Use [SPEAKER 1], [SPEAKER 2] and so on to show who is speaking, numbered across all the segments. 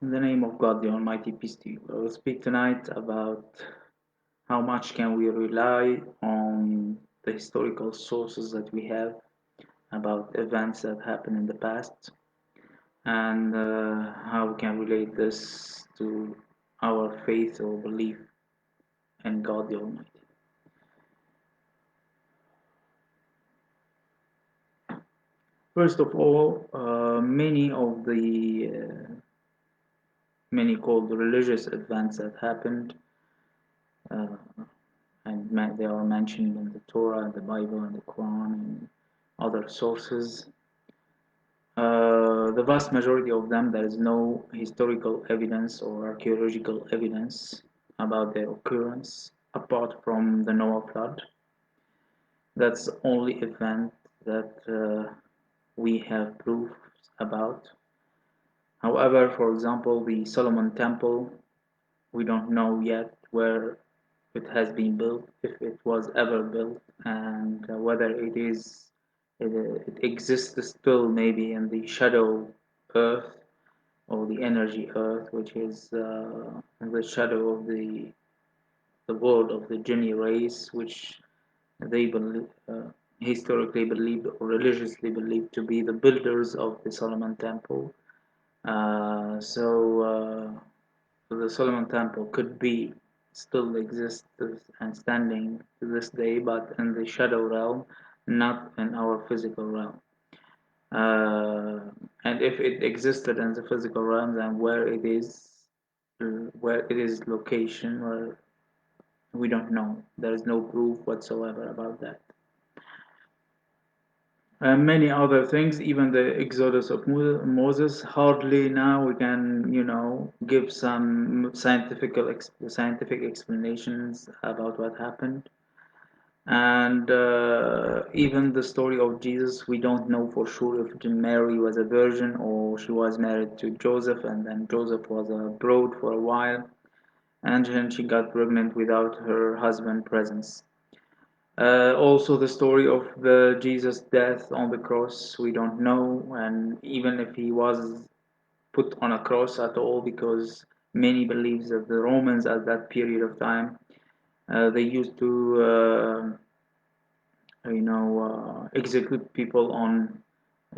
[SPEAKER 1] In the name of God, the Almighty, peace to you. I will speak tonight about how much can we rely on the historical sources that we have about events that happened in the past, and how we can relate this to our faith or belief in God the Almighty. First of all, many called religious events that happened, uh, and they are mentioned in the Torah, the Bible, and the Quran, and other sources. The vast majority of them, there is no historical evidence or archaeological evidence about their occurrence apart from the Noah flood. That's the only event that we have proofs about. However, for example, the Solomon Temple, we don't know yet where it has been built, if it was ever built, and whether it exists still maybe in the shadow earth or the energy earth, which is in the shadow of the world of the Jinni race, which they historically believed or religiously believed to be the builders of the Solomon Temple. The Solomon Temple could be still exists and standing to this day, but in the shadow realm, not in our physical realm. Uh, and if it existed in the physical realm, then where it is location, where we don't know. There is no proof whatsoever about that. And many other things, even the Exodus of Moses, hardly now we can, give some scientific explanations about what happened. And even the story of Jesus, we don't know for sure if Mary was a virgin or she was married to Joseph, and then Joseph was abroad for a while, and then she got pregnant without her husband presence. Also, the story of the Jesus' death on the cross, we don't know, and even if he was put on a cross at all, because many believe that the Romans at that period of time they used to execute people on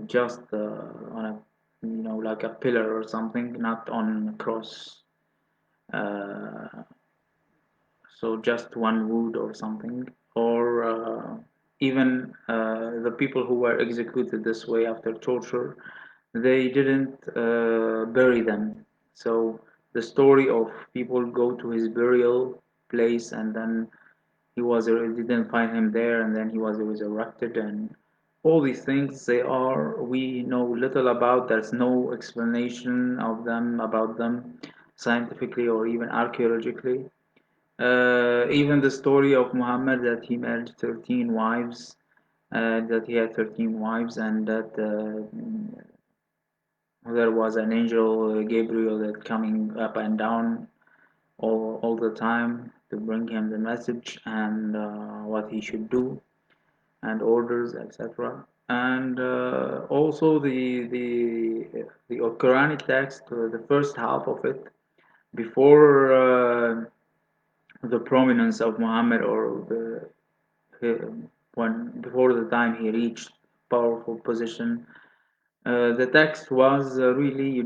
[SPEAKER 1] just on a like a pillar or something, not on a cross. Uh, so just one wood or something, or even the people who were executed this way after torture, they didn't bury them. So the story of people go to his burial place, and then they didn't find him there, and then he was resurrected, and all these things, we know little about. There's no explanation of them about them scientifically or even archaeologically. Even the story of Muhammad, that he married 13 wives, that he had 13 wives, and that there was an angel, Gabriel, that coming up and down all the time to bring him the message and what he should do and orders, etc. And also the Quranic text, the first half of it, before the prominence of Muhammad, or when before the time he reached powerful position, the text was really,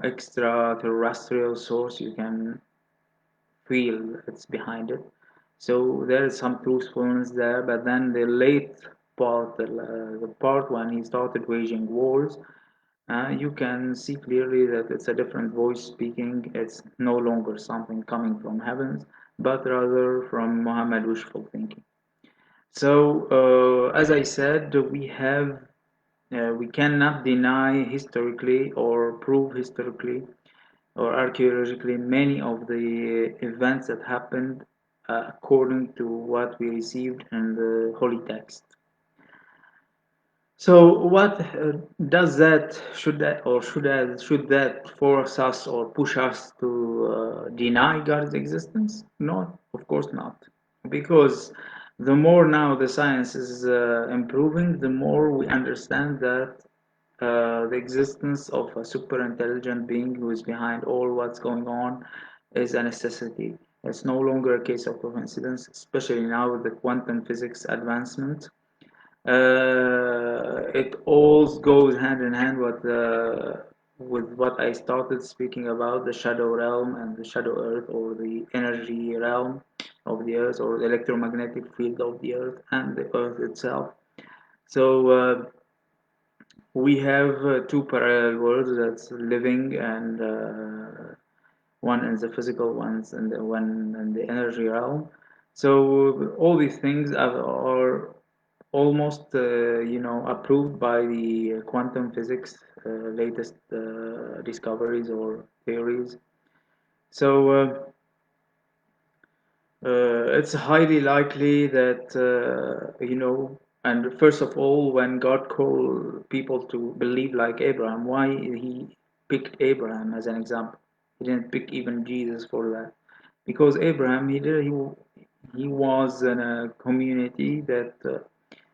[SPEAKER 1] extraterrestrial source. You can feel it's behind it. So there is some truthfulness there, but then the late part, the part when he started waging wars, you can see clearly that it's a different voice speaking. It's no longer something coming from heavens, but rather from Muhammad wishful thinking. So, as I said, we cannot deny historically or prove historically or archaeologically many of the events that happened according to what we received in the holy text. So, what does that should that force us or push us to deny God's existence? No, of course not, because the more now the science is improving, the more we understand that the existence of a super intelligent being who is behind all what's going on is a necessity. It's no longer a case of coincidence, especially now with the quantum physics advancement. It all goes hand in hand with what I started speaking about, the shadow realm and the shadow earth, or the energy realm of the earth, or the electromagnetic field of the earth and the earth itself. So we have two parallel worlds, that's living, and one in the physical, ones and the one in the energy realm. So all these things are almost approved by the quantum physics latest discoveries or theories. So it's highly likely that and first of all, when God called people to believe like Abraham, why he picked Abraham as an example? He didn't pick even Jesus for that, because Abraham, he was in a community that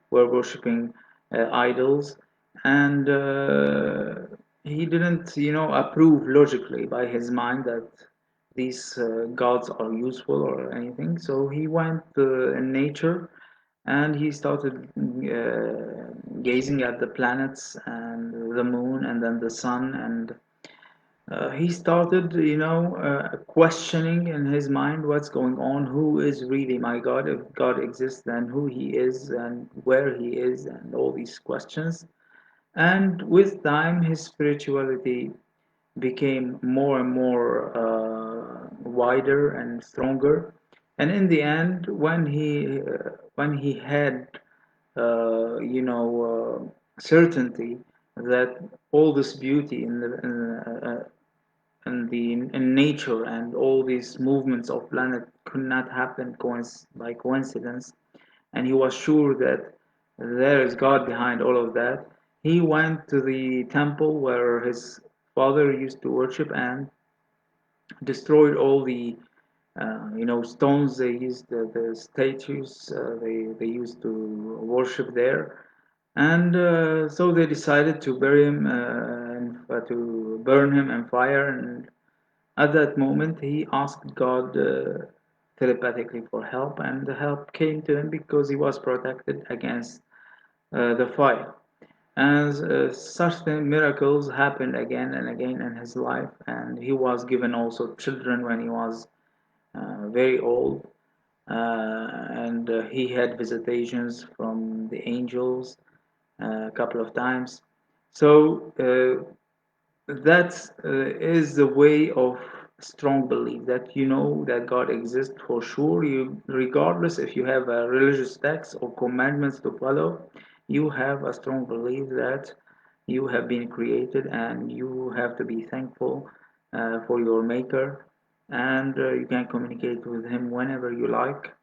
[SPEAKER 1] were worshipping idols, and he didn't, approve logically by his mind that these gods are useful or anything. So he went in nature, and he started gazing at the planets and the moon and then the sun, and he started, questioning in his mind what's going on, who is really my God, if God exists, then who he is and where he is, and all these questions. And with time, his spirituality became more and more wider and stronger. And in the end, when he had certainty that all this beauty in nature and all these movements of planet could not happen by coincidence, and he was sure that there is God behind all of that, he went to the temple where his father used to worship and destroyed all the stones they used, the statues they used to worship there. And so they decided to bury him and to burn him in fire. And at that moment, he asked God telepathically for help, and the help came to him because he was protected against the fire. And such miracles happened again and again in his life, and he was given also children when he was very old, and he had visitations from the angels a couple of times. So that is the way of strong belief, that you know that God exists for sure. You, regardless if you have a religious text or commandments to follow, you have a strong belief that you have been created and you have to be thankful for your Maker, and you can communicate with Him whenever you like,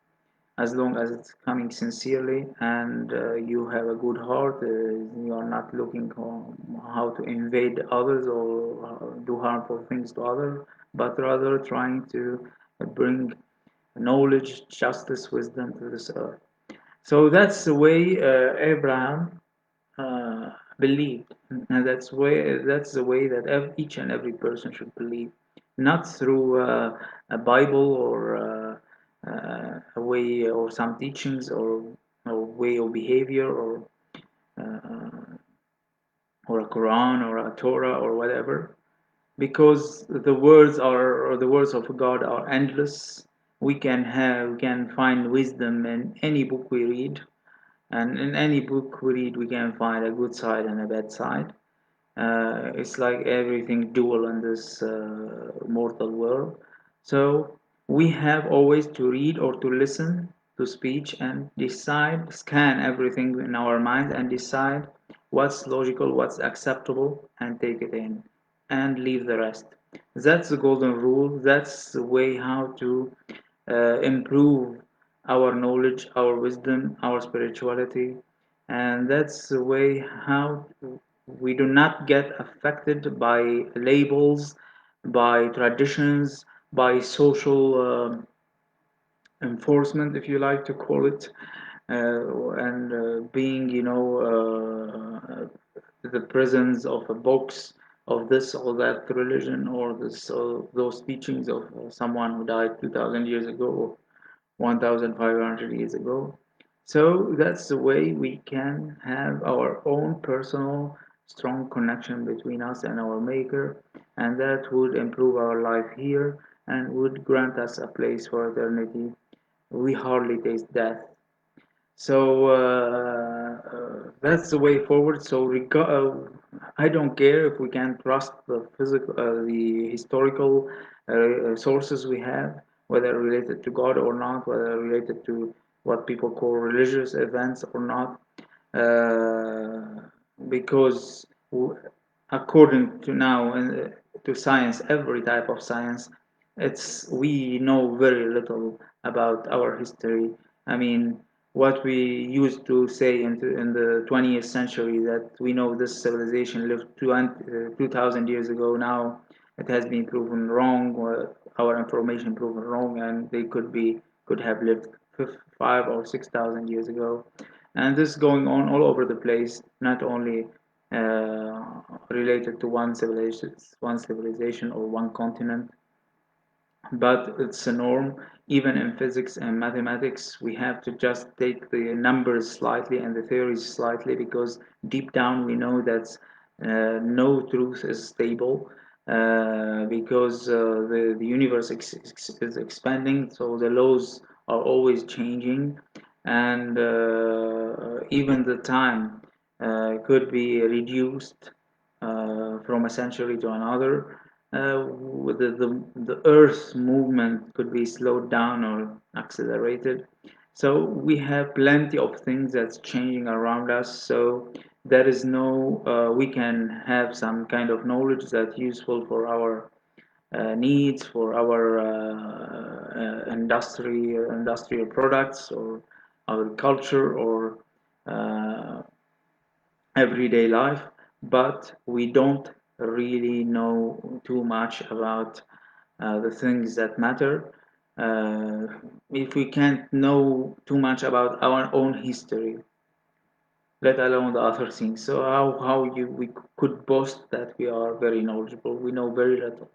[SPEAKER 1] as long as it's coming sincerely, and you have a good heart. You are not looking on how to invade others or do harmful things to others, but rather trying to bring knowledge, justice, wisdom to this earth. So that's the way Abraham uh, believed, and that's the way that each and every person should believe, not through a Bible or a way or some teachings or way of behavior uh, or a Quran or a Torah or whatever, because the words are or the words of God are endless. We can find wisdom in any book we read, and in any book we read, we can find a good side and a bad side. It's like everything dual in this mortal world. So we have always to read or to listen to speech and decide, scan everything in our mind and decide what's logical, what's acceptable, and take it in and leave the rest. That's the golden rule. That's the way how to improve our knowledge, our wisdom, our spirituality, and that's the way how we do not get affected by labels, by traditions, by social enforcement, if you like to call it, and being, the presence of a box of this or that religion or this or those teachings of someone who died 2000 years ago or 1500 years ago. So that's the way we can have our own personal strong connection between us and our maker, and that would improve our life here and would grant us a place for eternity. We hardly taste death. So that's the way forward. So I don't care if we can trust the physical, the historical sources we have, whether related to God or not, whether related to what people call religious events or not, uh, because according to now to science, every type of science, it's we know very little about our history. I mean, what we used to say in the 20th century that we know this civilization lived 2000 years ago. Now it has been proven wrong, or our information proven wrong, and they could have lived 5 or 6,000 years ago. And this is going on all over the place, not only related to one civilization or one continent, but it's a norm. Even in physics and mathematics, we have to just take the numbers slightly and the theories slightly, because deep down we know that no truth is stable, because the universe is expanding, so the laws are always changing, and even the time could be reduced from a century to another. The Earth's movement could be slowed down or accelerated. So we have plenty of things that's changing around us. So there is no, we can have some kind of knowledge that's useful for our needs, for our industrial products or agriculture or uh, everyday life, but we don't really know too much about the things that matter. Uh, if we can't know too much about our own history, let alone the other things, so we could boast that we are very knowledgeable? We know very little,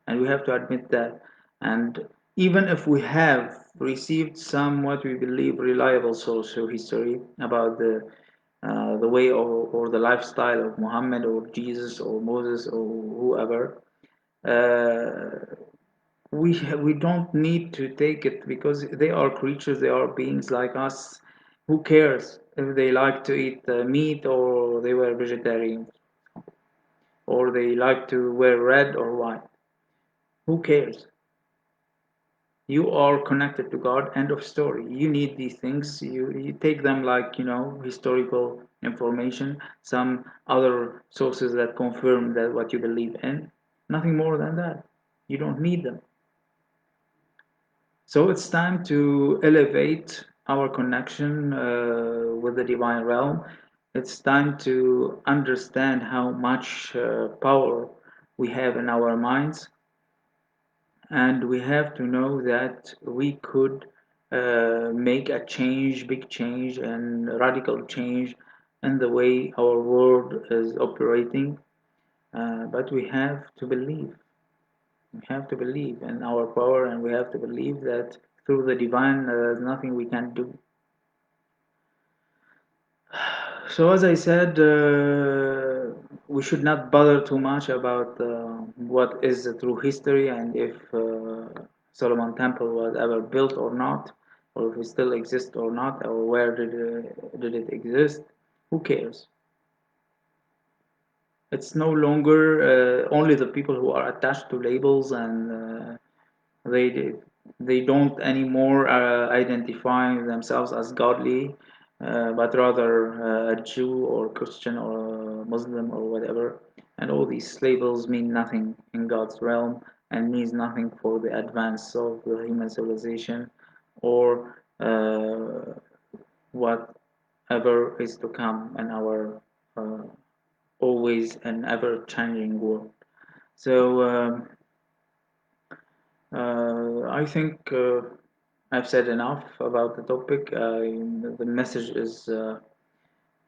[SPEAKER 1] and we have to admit that. And even if we have received some what we believe reliable social history about the way or the lifestyle of Muhammad or Jesus or Moses or whoever, uh, we don't need to take it, because they are creatures, they are beings like us. Who cares if they like to eat meat or they were vegetarian, or they like to wear red or white? Who cares? You are connected to God. End of story. You need these things. You take them like, historical information, some other sources that confirm that what you believe in. Nothing more than that. You don't need them. So it's time to elevate our connection with the divine realm. It's time to understand how much power we have in our minds, and we have to know that we could make a change, big change, and radical change in the way our world is operating. But we have to believe. We have to believe in our power, and we have to believe that through the divine, there's nothing we can do. So, as I said, we should not bother too much about what is the true history, and if Solomon Temple was ever built or not, or if it still exists or not, or where did it exist. Who cares? It's no longer only the people who are attached to labels, and they they don't anymore identify themselves as godly, but rather a Jew or Christian or Muslim or whatever. And all these labels mean nothing in God's realm, and means nothing for the advance of the human civilization, or whatever is to come in our uh, always and ever changing world. So I think I've said enough about the topic. The message is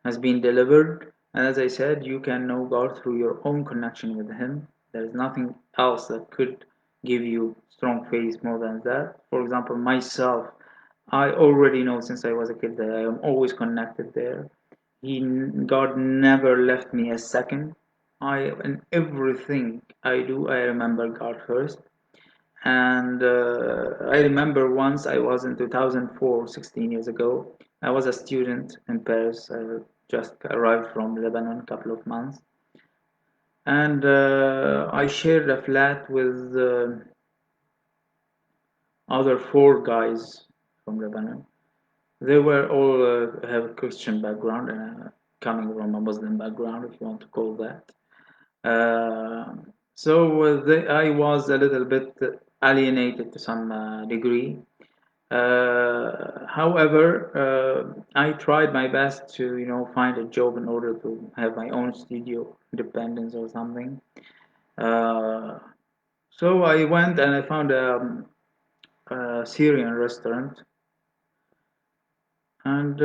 [SPEAKER 1] has been delivered. And as I said, you can know God through your own connection with Him. There is nothing else that could give you strong faith more than that. For example, myself, I already know since I was a kid that I am always connected there. God never left me a second. In everything I do, I remember God first. And I remember once I was in 2004, 16 years ago. I was a student in Paris. I just arrived from Lebanon a couple of months. And I shared a flat with other four guys from Lebanon. They were all have a Christian background and coming from a Muslim background, if you want to call that. Uh, I was a little bit alienated to some degree. However, I tried my best to, find a job in order to have my own studio independence or something. Uh, so I went and I found a Syrian restaurant, and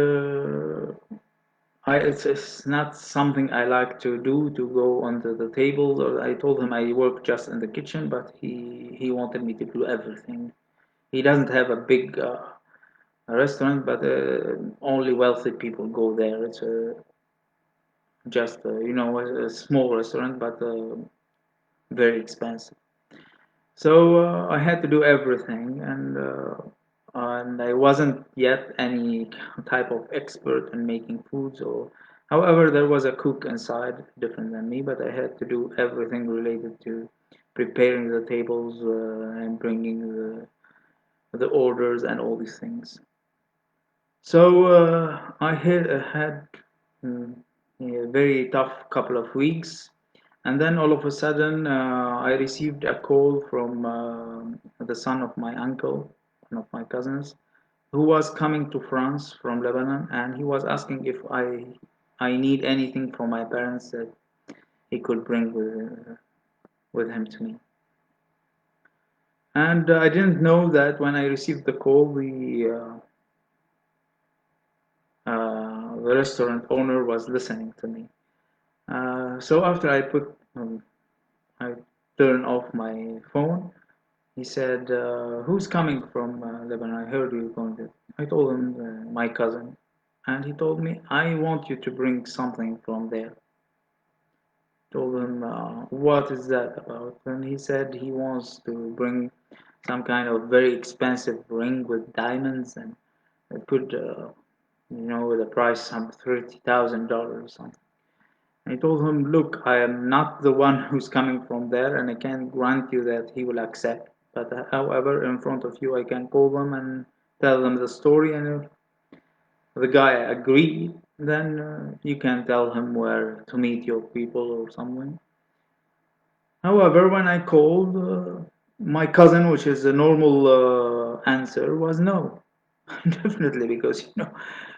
[SPEAKER 1] it's not something I like to do to go onto the table. Or I told him I work just in the kitchen, but he wanted me to do everything. He doesn't have a big restaurant, but only wealthy people go there. It's just a small restaurant, but very expensive. So I had to do everything, and I wasn't yet any type of expert in making foods. Or, however, there was a cook inside, different than me, but I had to do everything related to preparing the tables and bringing the orders and all these things. So I had a very tough couple of weeks, and then all of a sudden I received a call from the son of my uncle, one of my cousins, who was coming to France from Lebanon, and he was asking if I need anything from my parents that he could bring with him to me. And I didn't know that when I received the call, the restaurant owner was listening to me. So after I turned off my phone. He said, "Who's coming from Lebanon? I heard you going there." I told him my cousin, and he told me, "I want you to bring something from there." Told him, "What is that about?" And he said he wants to bring some kind of very expensive ring with diamonds, and it could, with a price some $30,000 or something. I told him, "Look, I am not the one who's coming from there, and I can't grant you that he will accept. But however, in front of you, I can call them and tell them the story, and if the guy agreed, then you can tell him where to meet your people or something." However, when I called, my cousin, which is a normal answer, was no. Definitely, because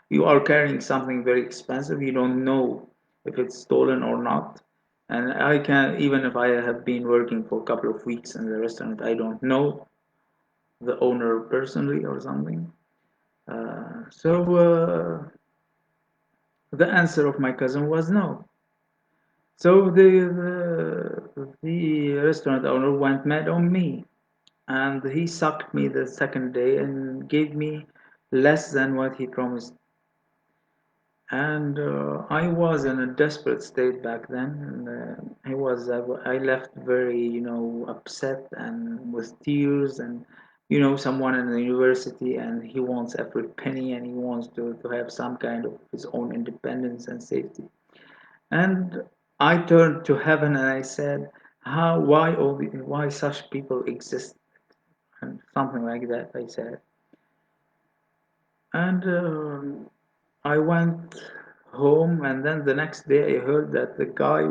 [SPEAKER 1] you are carrying something very expensive. You don't know if it's stolen or not. And I can, even if I have been working for a couple of weeks in the restaurant, I don't know the owner personally or something. So the answer of my cousin was no. So the restaurant owner went mad on me, and he sucked me the second day and gave me less than what he promised. And I was in a desperate state back then, and I left very, upset and with tears, and someone in the university, and he wants every penny, and he wants to have some kind of his own independence and safety. And I turned to heaven and I said, why such people exist? And something like that I said. And I went home, and then the next day I heard that the guy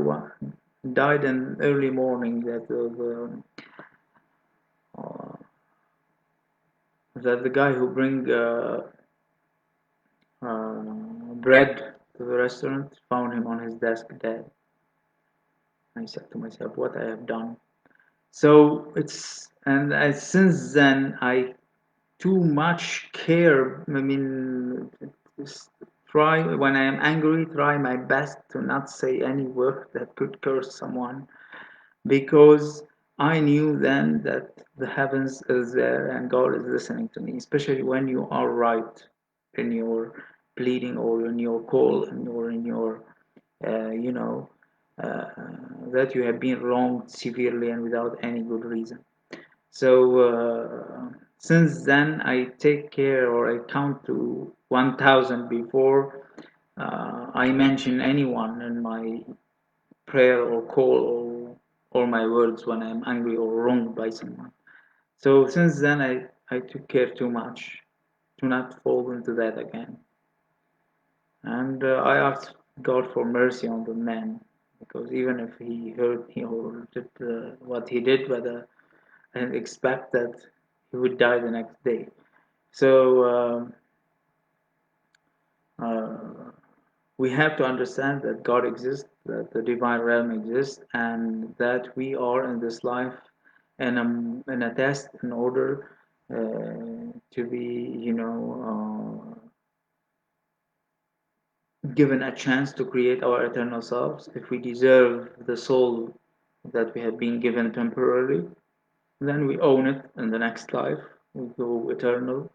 [SPEAKER 1] died in early morning. Uh, that the guy who bring bread to the restaurant found him on his desk dead. I said to myself, what I have done. So since then I too much care. I mean, Try, when I am angry, try my best to not say any word that could curse someone, because I knew then that the heavens is there and God is listening to me, especially when you are right in your pleading or in your call and or in your, you know, uh, that you have been wronged severely and without any good reason. So since then, I take care or I count to 1,000 before I mention anyone in my prayer or call or my words when I'm angry or wronged by someone. So since then, I took care too much to not fall into that again. And I asked God for mercy on the man, because even if he hurt me or did what he did, whether I didn't expect that he would die the next day. So uh, we have to understand that God exists, that the divine realm exists, and that we are in this life in a test in order to be, given a chance to create our eternal selves. If we deserve the soul that we have been given temporarily, then we own it in the next life. We go eternal,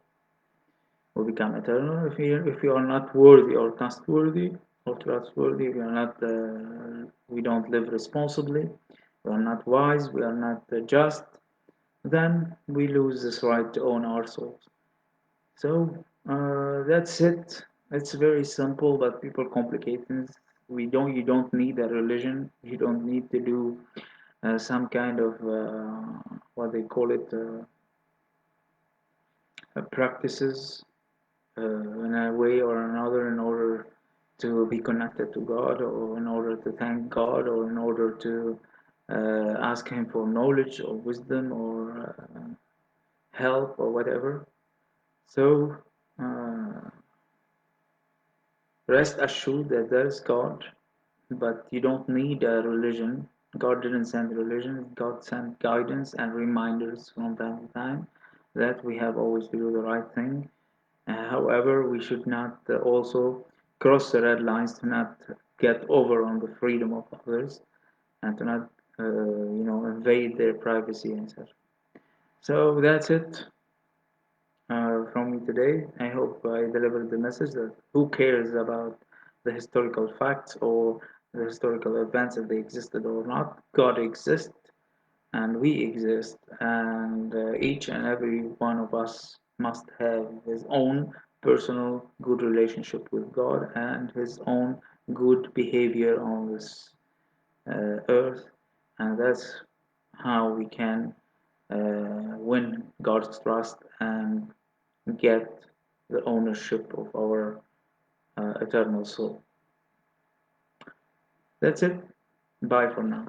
[SPEAKER 1] we become eternal. If we are not worthy or trustworthy, we don't live responsibly, we are not wise, we are not just, then we lose this right to own our souls. So that's it. It's very simple, but people complicate things. You don't need a religion. You don't need to do some kind of what they call it practices in a way or another in order to be connected to God, or in order to thank God, or in order to ask Him for knowledge or wisdom or help or whatever. So uh, rest assured that there is God, but you don't need a religion. God didn't send religion, God sent guidance and reminders from time to time that we have always to do the right thing. However, we should not also cross the red lines, to not get over on the freedom of others, and to not, invade their privacy and such. So that's it from me today. I hope I delivered the message that who cares about the historical facts or the historical events, if they existed or not. God exists and we exist, and each and every one of us must have his own personal good relationship with God and his own good behavior on this earth, and that's how we can win God's trust and get the ownership of our eternal soul. That's it. Bye for now.